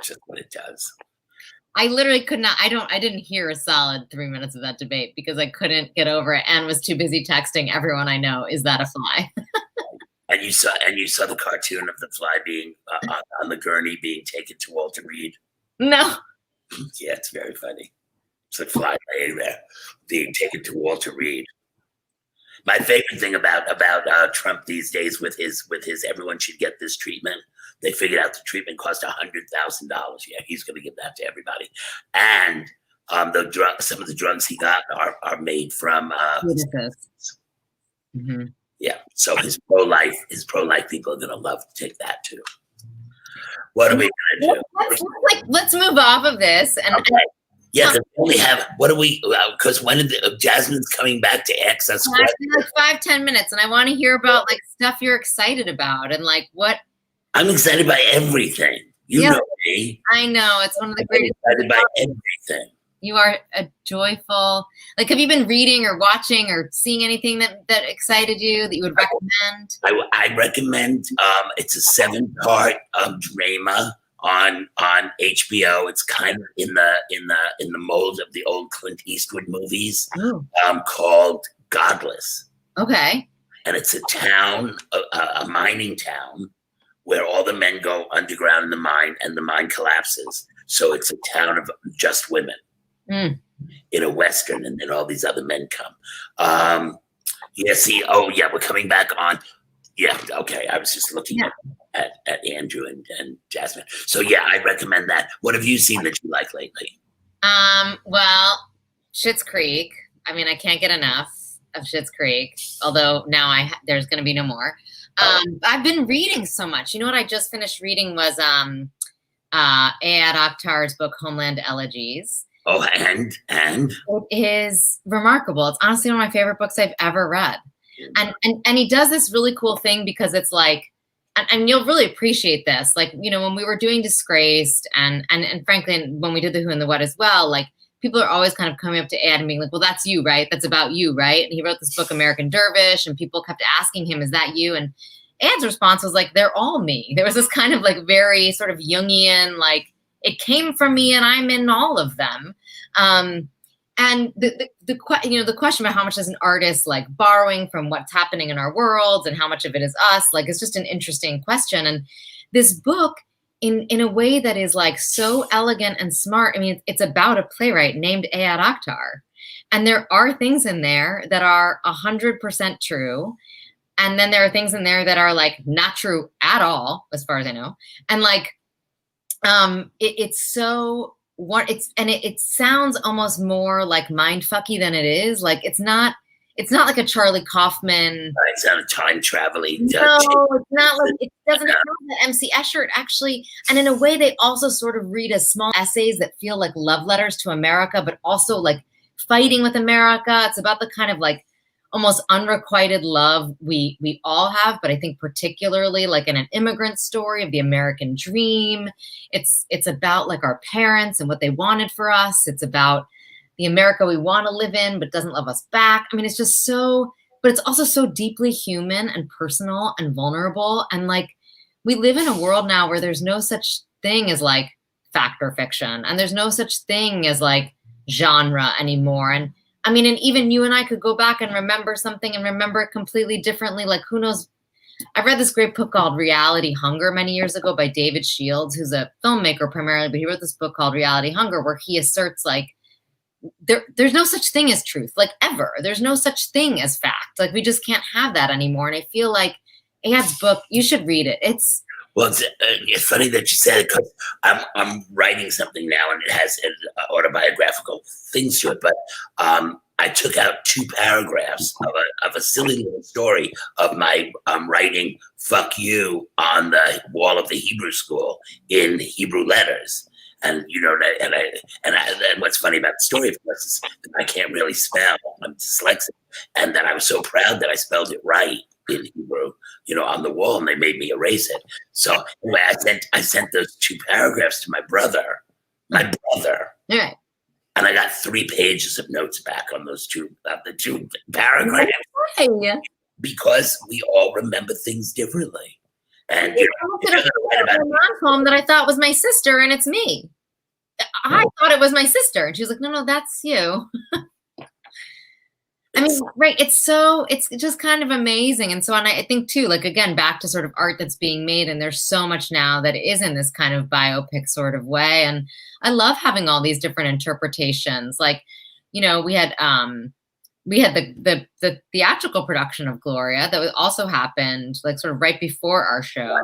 S3: just what it does.
S2: I literally could not. I didn't hear a solid 3 minutes of that debate because I couldn't get over it and was too busy texting everyone I know. Is that a fly?
S3: And you saw the cartoon of the fly being on the gurney being taken to Walter Reed.
S2: No.
S3: Yeah, it's very funny. It's a fly laying there being taken to Walter Reed. My favorite thing about Trump these days with his everyone should get this treatment. They figured out the treatment cost $100,000. Yeah, he's going to give that to everybody. And some of the drugs he got are made from.
S2: Mm-hmm.
S3: Yeah, so his pro-life people are going to love to take that too. What are we going to do?
S2: Let's move off of this. And
S3: okay. Yeah, we only have, what do we, because when Jasmine's coming back to ask us questions.
S2: Like 5-10 minutes, and I want to hear about like stuff you're excited about and like what.
S3: I'm excited by everything. You know me.
S2: I know, it's one of the greatest.
S3: I'm excited by everything.
S2: You are a joyful, like, have you been reading or watching or seeing anything that excited you that you would recommend?
S3: I recommend, it's a 7-part drama on HBO. It's kind of in the mold of the old Clint Eastwood movies, called Godless.
S2: Okay.
S3: And it's a town, a mining town, where all the men go underground in the mine and the mine collapses. So it's a town of just women in a Western, and then all these other men come. We're coming back on. Yeah, okay. I was just looking at Andrew and Jasmine. So yeah, I recommend that. What have you seen that you like lately?
S2: Well, Schitt's Creek. I mean, I can't get enough of Schitt's Creek, although now there's going to be no more. I've been reading so much. You know what I just finished reading was Ayad Akhtar's book, Homeland Elegies.
S3: Oh, and?
S2: It is remarkable. It's honestly one of my favorite books I've ever read. And he does this really cool thing because it's like, and you'll really appreciate this. Like, when we were doing Disgraced and frankly, when we did The Who and the What as well, like people are always kind of coming up to Ayad and being like, well, that's you, right? That's about you, right? And he wrote this book, American Dervish, and people kept asking him, is that you? And Ayad's response was like, they're all me. There was this kind of like very sort of Jungian, like it came from me and I'm in all of them. And the question about how much is an artist like borrowing from what's happening in our world and how much of it is us, like it's just an interesting question. And this book, in a way that is like so elegant and smart. I mean, it's about a playwright named Ayad Akhtar, and there are things in there that are 100% true, and then there are things in there that are like not true at all, as far as I know. And like, it sounds almost more like mindfucky than it is. Like it's not like a Charlie Kaufman.
S3: It's not a time traveling.
S2: No, it's not like, it doesn't have that MC Escher actually. And in a way, they also sort of read as small essays that feel like love letters to America, but also like fighting with America. It's about the kind of like almost unrequited love we all have, but I think particularly like in an immigrant story of the American dream. It's about like our parents and what they wanted for us. It's about the America we want to live in, but doesn't love us back. I mean, it's just but it's also so deeply human and personal and vulnerable. And like, we live in a world now where there's no such thing as like fact or fiction. And there's no such thing as like genre anymore. And I mean, and even you and I could go back and remember something and remember it completely differently. Like, who knows? I read this great book called Reality Hunger many years ago by David Shields, who's a filmmaker primarily, but he wrote this book called Reality Hunger, where he asserts like, there's no such thing as truth, like ever. There's no such thing as fact. Like we just can't have that anymore. And I feel like Ayad's book, you should read it. It's
S3: funny that you said it because I'm writing something now and it has autobiographical things to it. But I took out 2 paragraphs of a silly little story of my writing "fuck you" on the wall of the Hebrew school in Hebrew letters. And and what's funny about the story, of course, is that I can't really spell. I'm dyslexic, and that I was so proud that I spelled it right. in Hebrew, on the wall, and they made me erase it. So anyway, I sent those 2 paragraphs to my brother,
S2: Right.
S3: and I got 3 pages of notes back on those the 2 paragraphs.
S2: Right.
S3: Because we all remember things differently. And
S2: mom that I thought was my sister, and it's me. I thought it was my sister, and she was like, "No, that's you." I mean, right? It's just kind of amazing, and so on. I think too, like again, back to sort of art that's being made, and there's so much now that is in this kind of biopic sort of way, and I love having all these different interpretations. Like, we had the theatrical production of Gloria that also happened like sort of right before our show.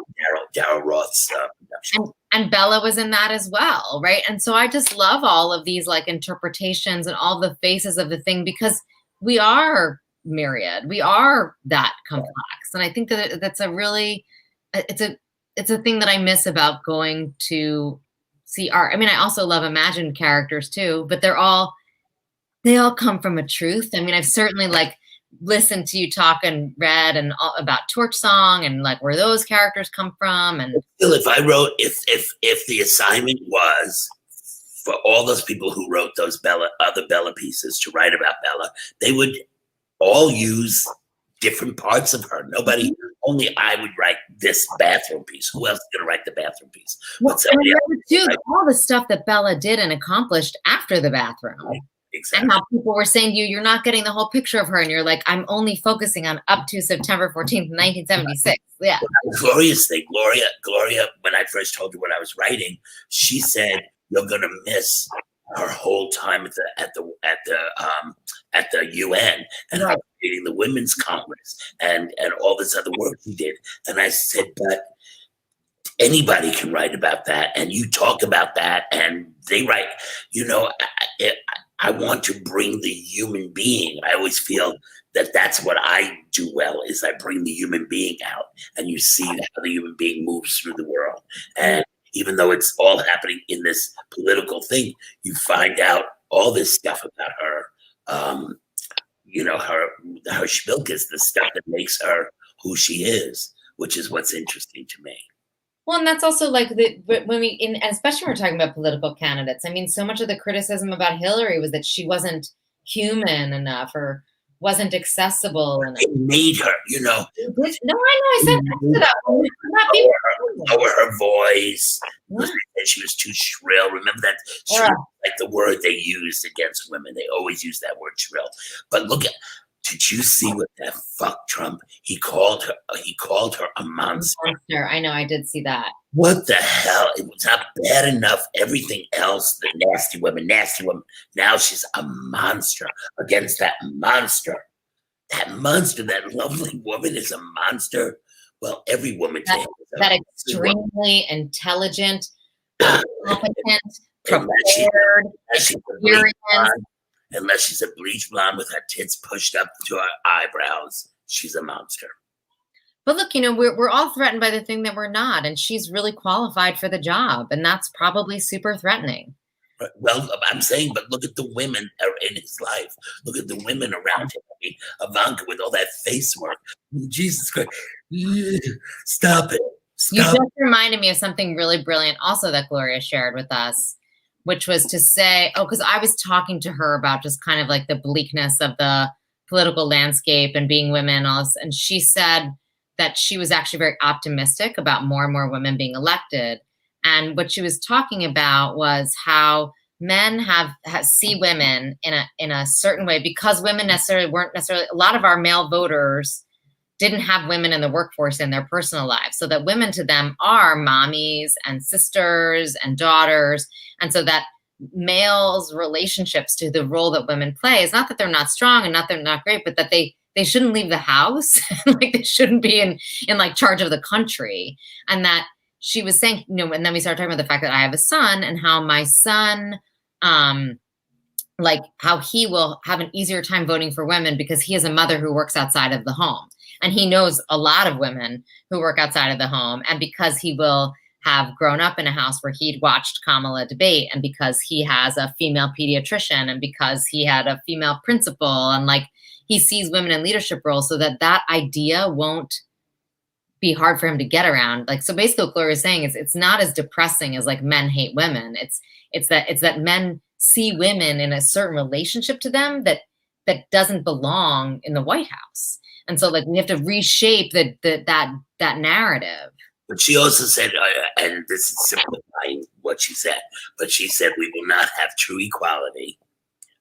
S3: Daryl Roth's production.
S2: And Bella was in that as well, right? And so I just love all of these like interpretations and all the faces of the thing, because we are myriad, we are that complex, and I think that that's a really it's a thing that I miss about going to see art. I mean, I also love imagined characters too, but they all come from a truth. I mean, I've certainly like listened to you talk and read and all about Torch Song and like where those characters come from. And
S3: still, if I wrote, if the assignment was for all those people who wrote those other Bella pieces to write about Bella, they would all use different parts of her. Nobody, only I would write this bathroom piece. Who else is going to write the bathroom piece?
S2: Well, all the stuff that Bella did and accomplished after the bathroom.
S3: Right. Exactly.
S2: And how people were saying to you're not getting the whole picture of her. And you're like, I'm only focusing on up to September 14th, 1976. Yeah.
S3: Gloria's thing. Gloria, when I first told her what I was writing, she said, you're going to miss her whole time at the UN and her creating the Women's Congress and all this other work she did. And I said, but anybody can write about that. And you talk about that and they write, I want to bring the human being. I always feel that that's what I do well, is I bring the human being out and you see how the human being moves through the world. And even though it's all happening in this political thing, you find out all this stuff about her, her schmilkes, the stuff that makes her who she is, which is what's interesting to me.
S2: Well, and that's also like especially when we're talking about political candidates. I mean, so much of the criticism about Hillary was that she wasn't human enough or wasn't accessible enough.
S3: It made her,
S2: No, I know. I said that.
S3: Lower her voice. Yeah. And she was too shrill. Remember that? Like the word they used against women. They always use that word shrill. But did you see what that fuck Trump? He called her a monster.
S2: I know, I did see that.
S3: What the hell? It was not bad enough. Everything else, the nasty woman. Now she's a monster against that monster. That monster, that lovely woman is a monster. Well, every woman
S2: that extremely intelligent, competent, prepared, experienced.
S3: Unless she's a bleach blonde with her tits pushed up to her eyebrows, she's a monster.
S2: But look, we're all threatened by the thing that we're not, and she's really qualified for the job, and that's probably super threatening.
S3: Well, I'm saying, but look at the women in his life. Look at the women around him. I mean, Ivanka with all that face work. Jesus Christ. Stop it.
S2: You just reminded me of something really brilliant also that Gloria shared with us, which was to say, because I was talking to her about just kind of like the bleakness of the political landscape and being women and all this. And she said that she was actually very optimistic about more and more women being elected. And what she was talking about was how men see women in a certain way, because women weren't necessarily, a lot of our male voters didn't have women in the workforce in their personal lives. So that women to them are mommies and sisters and daughters. And so that males' relationships to the role that women play is not that they're not strong and not that they're not great, but that they shouldn't leave the house. Like they shouldn't be in like charge of the country. And that she was saying, and then we started talking about the fact that I have a son and how my son, like how he will have an easier time voting for women because he has a mother who works outside of the home. And he knows a lot of women who work outside of the home. And because he will have grown up in a house where he'd watched Kamala debate, and because he has a female pediatrician, and because he had a female principal, and like he sees women in leadership roles, so that idea won't be hard for him to get around. Like, so basically what Gloria is saying is it's not as depressing as like men hate women. It's that men see women in a certain relationship to them that doesn't belong in the White House. And so like we have to reshape that narrative.
S3: But she also said, and this is simplifying what she said, but she said we will not have true equality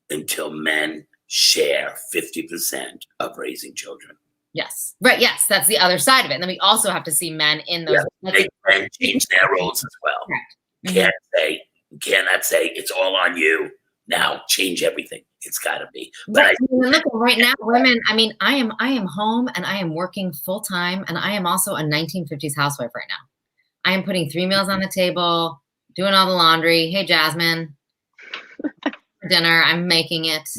S3: until men share 50% of raising children.
S2: Yes. Right. Yes. That's the other side of it. And then we also have to see men in those.
S3: Yeah, they change their roles as well. Mm-hmm. Cannot say it's all on you. Now change everything. It's got to be. But
S2: look, right now, women. I mean, I am home and I am working full time, and I am also a 1950s housewife right now. I am putting 3 meals on the table, doing all the laundry. Hey, Jasmine, for dinner. I'm making it.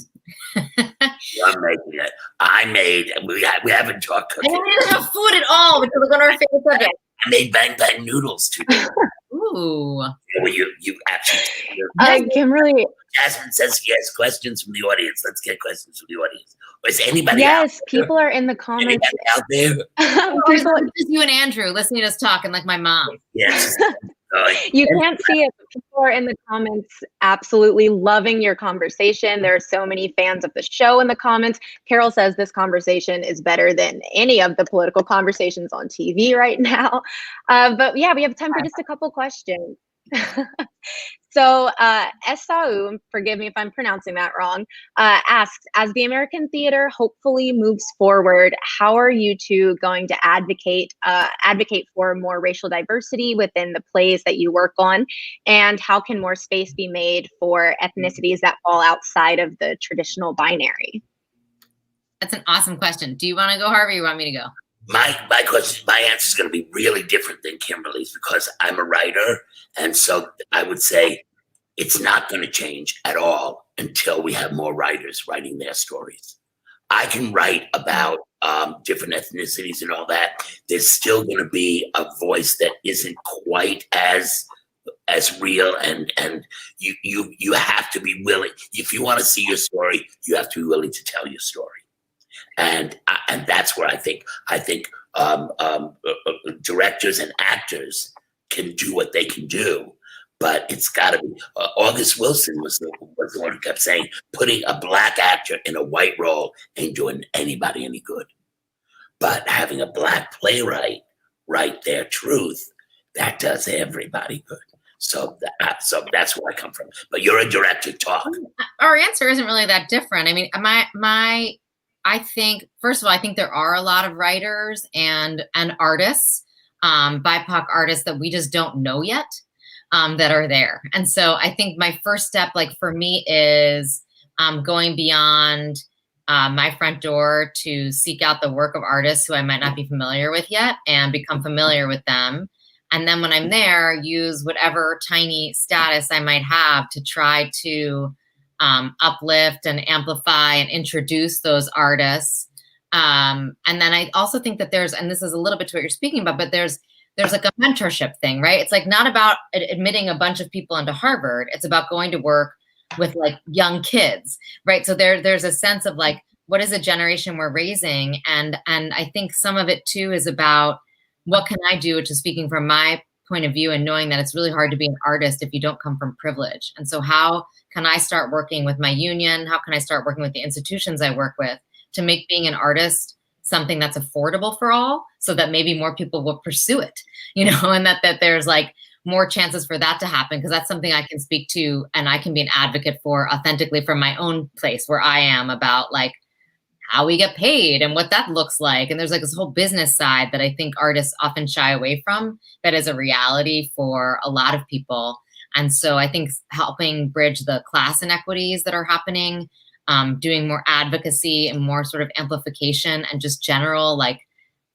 S3: I'm making it. I made. We haven't talked cooking.
S2: I didn't have food at all because we're on our favorite subject.
S3: I made bang bang noodles today.
S2: Ooh.
S3: You actually.
S1: Kimberly.
S3: Jasmine says he has questions from the audience. Let's get questions from the audience. Is anybody?
S1: Yes, people are in the comments
S3: out there.
S2: Just you and Andrew listening to us talk, and like my mom.
S3: Yes.
S1: You can't see it, but people are in the comments absolutely loving your conversation. There are so many fans of the show in the comments. Carol says this conversation is better than any of the political conversations on TV right now. But yeah, we have time for just a couple questions. So Esau, forgive me if I'm pronouncing that wrong, asks, as the American theater hopefully moves forward, how are you two going to advocate for more racial diversity within the plays that you work on? And how can more space be made for ethnicities that fall outside of the traditional binary?
S2: That's an awesome question. Do you want to go, Harvey, or you want me to go?
S3: My question, my answer is going to be really different than Kimberly's because I'm a writer. And so I would say it's not going to change at all until we have more writers writing their stories. I can write about different ethnicities and all that. There's still going to be a voice that isn't quite as real, and you have to be willing. If you want to see your story, you have to be willing to tell your story. And that's where I think directors and actors can do what they can do, but it's got to be. August Wilson was the one who kept saying, putting a black actor in a white role ain't doing anybody any good. But having a black playwright write their truth, that does everybody good. So that's where I come from. But you're a director, talk.
S2: Our answer isn't really that different. I mean, I think, first of all, I think there are a lot of writers and artists, BIPOC artists that we just don't know yet, that are there. And so I think my first step, like for me, is going beyond my front door to seek out the work of artists who I might not be familiar with yet and become familiar with them. And then when I'm there, use whatever tiny status I might have to try to uplift and amplify and introduce those artists. And then I also think that there's, and this is a little bit to what you're speaking about, but there's like a mentorship thing, right? It's like not about admitting a bunch of people into Harvard. It's about going to work with like young kids, right? So there's a sense of like, what is the generation we're raising? And I think some of it too is about what can I do, which is speaking from my point of view and knowing that it's really hard to be an artist if you don't come from privilege. And so how can I start working with my union? How can I start working with the institutions I work with to make being an artist something that's affordable for all, so that maybe more people will pursue it, you know, and that there's like more chances for that to happen, because that's something I can speak to and I can be an advocate for authentically from my own place where I am, about like how we get paid and what that looks like. And there's like this whole business side that I think artists often shy away from, that is a reality for a lot of people. And so I think helping bridge the class inequities that are happening, doing more advocacy and more sort of amplification and just general like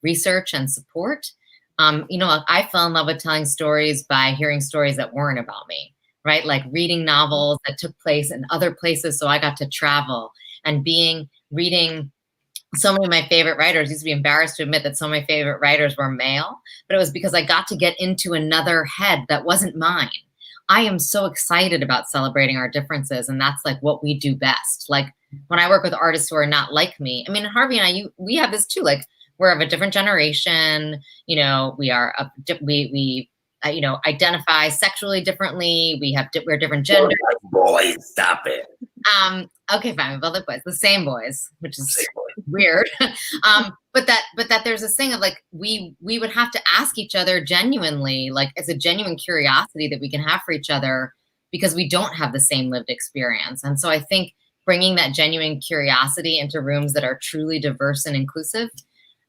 S2: research and support. You know, I fell in love with telling stories by hearing stories that weren't about me, right? Like reading novels that took place in other places. So I got to travel and reading so many of my favorite writers, used to be embarrassed to admit that some of my favorite writers were male, but it was because I got to get into another head that wasn't mine. I am so excited about celebrating our differences, and that's like what we do best. Like when I work with artists who are not like me, I mean, Harvey and I, we have this too. Like we're of a different generation. You know, we are we identify sexually differently. We're different genders.
S3: Boys, stop it.
S2: Okay, fine. Well, the boys, the same boys, which is weird. But that there's this thing of like we would have to ask each other genuinely, like it's a genuine curiosity that we can have for each other because we don't have the same lived experience. And so I think bringing that genuine curiosity into rooms that are truly diverse and inclusive,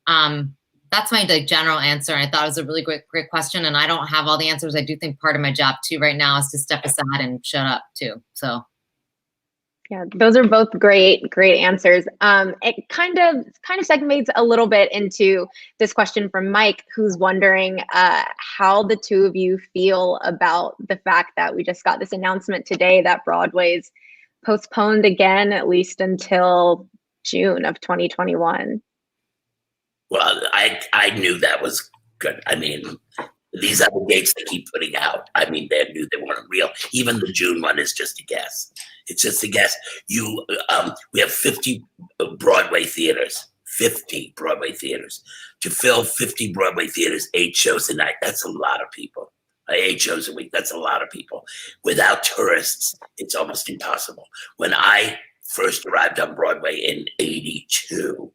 S2: that's my like general answer. And I thought it was a really great question. And I don't have all the answers. I do think part of my job too right now is to step aside and shut up too. So.
S1: Yeah, those are both great answers. It kind of segues a little bit into this question from Mike, who's wondering how the two of you feel about the fact that we just got this announcement today that Broadway's postponed again, at least until June of 2021.
S3: Well, I knew that was good. I mean, these other dates they keep putting out, I mean, they knew they weren't real. Even the June one is just a guess. It's just a guess. We have 50 Broadway theaters. 50 Broadway theaters. To fill 50 Broadway theaters, 8 shows a night, that's a lot of people. 8 shows a week, that's a lot of people. Without tourists, it's almost impossible. When I first arrived on Broadway in 82,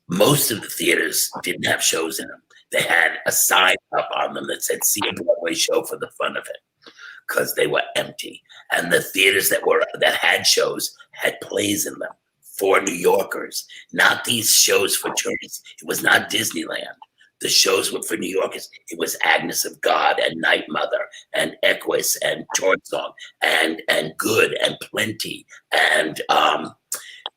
S3: most of the theaters didn't have shows in them. They had a sign up on them that said, "See a Broadway show for the fun of it," because they were empty. And the theaters that had shows had plays in them for New Yorkers, not these shows for tourists. It was not Disneyland. The shows were for New Yorkers. It was Agnes of God and Night Mother and Equus and Torch Song and Good and Plenty and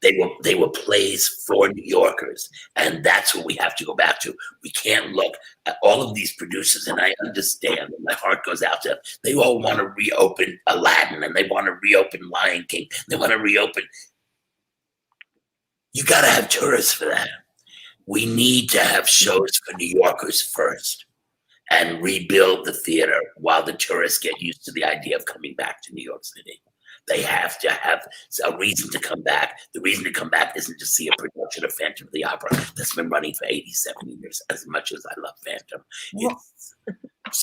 S3: they were plays for New Yorkers, and that's what we have to go back to. We can't look at all of these producers, and I understand, and my heart goes out to them. They all want to reopen Aladdin, and they want to reopen Lion King. They want to reopen. You got to have tourists for that. We need to have shows for New Yorkers first and rebuild the theater while the tourists get used to the idea of coming back to New York City. They have to have a reason to come back. The reason to come back isn't to see a production of Phantom of the Opera that's been running for 87 years, as much as I love Phantom.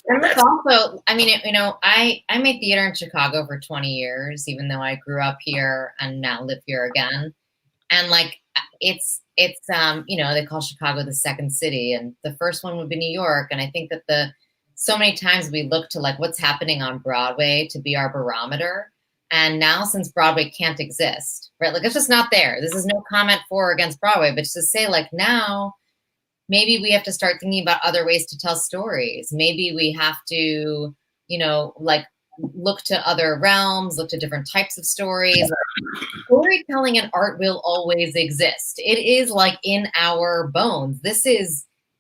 S2: And that's also, I mean, I made theater in Chicago for 20 years, even though I grew up here and now live here again. And like, it's they call Chicago the second city, and the first one would be New York. And I think that so many times we look to like what's happening on Broadway to be our barometer. And now, since Broadway can't exist, right? Like, it's just not there. This is no comment for or against Broadway, but just to say, like, now, maybe we have to start thinking about other ways to tell stories. Maybe we have to, like, look to other realms, look to different types of stories. Storytelling and art will always exist. It is, like, in our bones. This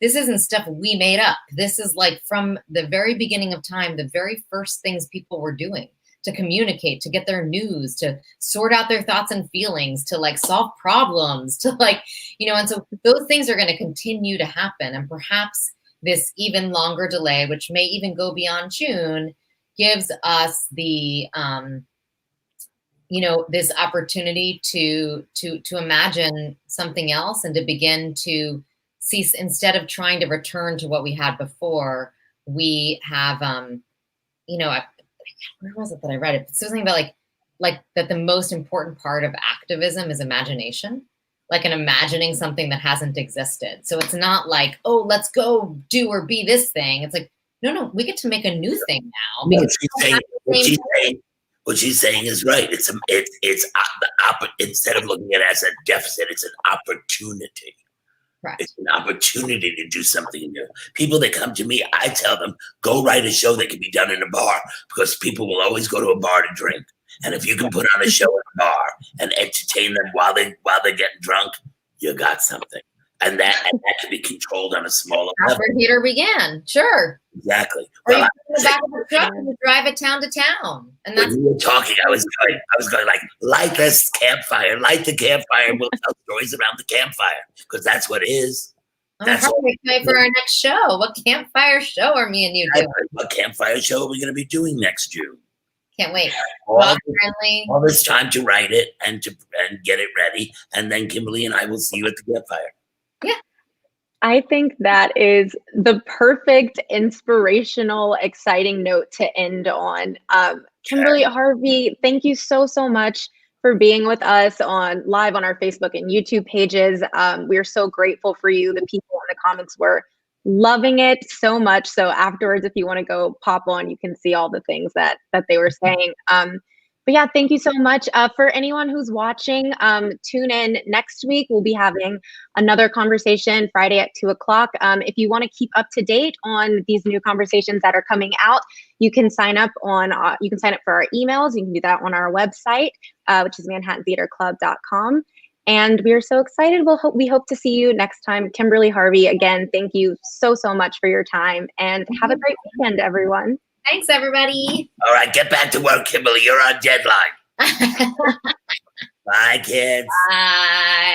S2: isn't stuff we made up. This is, like, from the very beginning of time, the very first things people were doing. To communicate, to get their news, to sort out their thoughts and feelings, to like solve problems, to like, and so those things are going to continue to happen. And perhaps this even longer delay, which may even go beyond June, gives us the, this opportunity to imagine something else and to begin to see, instead of trying to return to what we had before, we have, where was it that I read it? It's something about like that the most important part of activism is imagination, like an imagining something that hasn't existed. So it's not like, oh, let's go do or be this thing. It's like, no, we get to make a new thing now.
S3: What she's saying is right. It's instead of looking at it as a deficit, it's an opportunity.
S2: Right.
S3: It's an opportunity to do something new. People that come to me, I tell them, go write a show that can be done in a bar, because people will always go to a bar to drink. And if you can put on a show in a bar and entertain them while they're getting drunk, you got something. and that can be controlled on a smaller
S2: That's
S3: level.
S2: where theater began. Sure.
S3: Exactly.
S2: Or you
S3: Well,
S2: put in the back of the truck and you drive it town to town. And that's
S3: when you were talking, I was going like, light this campfire, light the campfire, and we'll tell stories around the campfire, because that's what it is. That's all.
S2: Perfect for our next show. What campfire show are me and you doing?
S3: What campfire show are we going to be doing next June?
S2: Can't wait.
S3: All
S2: Friendly.
S3: this time to write it and get it ready, and then Kimberly and I will see you at the campfire.
S2: Yeah.
S1: I think that is the perfect, inspirational, exciting note to end on. Kimberly, Harvey, thank you so, so much for being with us live on our Facebook and YouTube pages. We are so grateful for you. The people in the comments were loving it so much. So afterwards, if you want to go pop on, you can see all the things that they were saying. But yeah, thank you so much. For anyone who's watching, tune in next week. We'll be having another conversation Friday at 2:00. If you want to keep up to date on these new conversations that are coming out, you can sign up for our emails. You can do that on our website, which is manhattantheaterclub.com. And we are so excited. We hope to see you next time. Kimberly, Harvey, again, thank you so, so much for your time, and have a great weekend, everyone.
S2: Thanks, everybody.
S3: All right, get back to work, Kimberly. You're on deadline. Bye, kids.
S2: Bye.